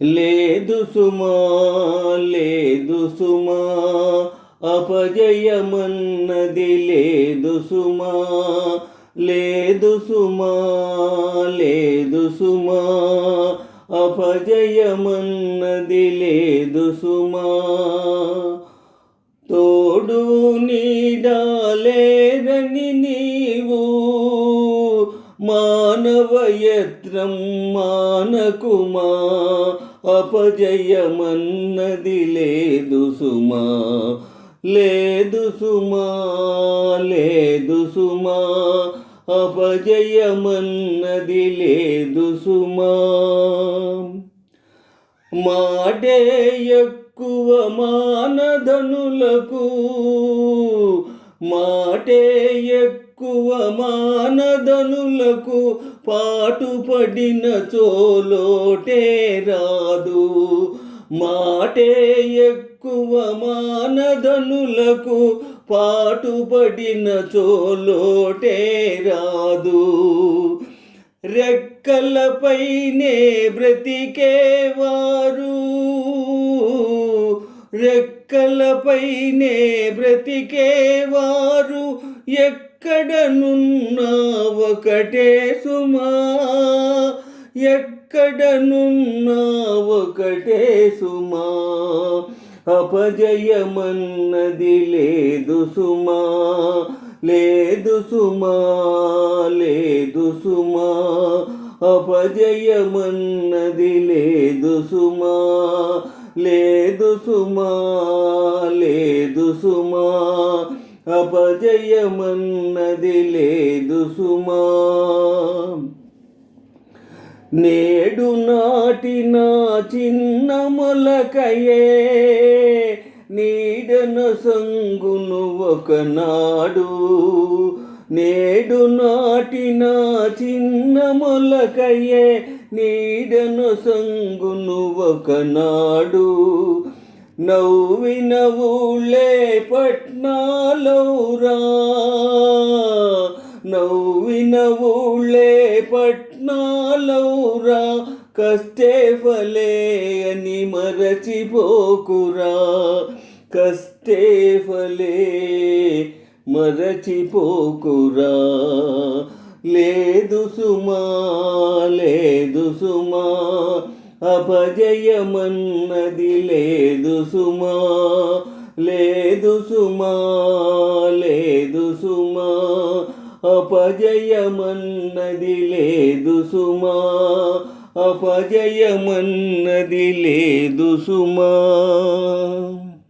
లేదు సుమా లేదు సుమా, అపజయమన్నది లేదు సుమా, లేదు సుమా లేదు సుమా, అపజయమన్నది లేదు సుమా. తోడు నీడాలేరని నీవు మానవయత్నం మానకుమా, అపజయమన్నది లేదు సుమా, లేదు సుమా లేదు సుమా, అపజయమన్నది లేదు సుమా. మాటే ఎక్కువ మానధనులకు, మాటే ఎక్కువ మానధనులకు, పాటుపడిన చోలోటే రాదు. మాటే ఎక్కువ మానధనులకు, పాటుపడిన చోలోటే రాదు. రెక్కలపైనే బ్రతికేవారు, రెక్కలపైనే బ్రతికేవారు, ఎక్కడనున్నా ఒకటే సుమా, ఎక్కడనున్నా ఒకటే సుమా, అపజయమన్నది లేదు సుమా, లేదు సుమా లేదు సుమా, అపజయమన్నది లేదు సుమా, లేదు సుమా లేదు సుమా, అపజయమన్నది లేదు సుమా. నేడు నాటిన చిన్న మొలకయే నీడన సంగును ఒకనాడు, నేడు నాటిన చిన్న మొలకయే నీడన సంగును ఒకనాడు. నవ్విన ఊళ్ళే పట్నాలౌరా, నవ్విన ఊళ్ళే పట్నాలౌరా, కష్టే ఫలే అని మరచిపోకురా, కష్టే ఫలే మరచిపోకురా. లేదు సుమా లేదు సుమా, అపజయమన్నది లేదు సుమా, లేదు సుమా లేదు సుమా, అపజయమన్నది లేదు సుమా, అపజయమన్నది లేదు సుమా.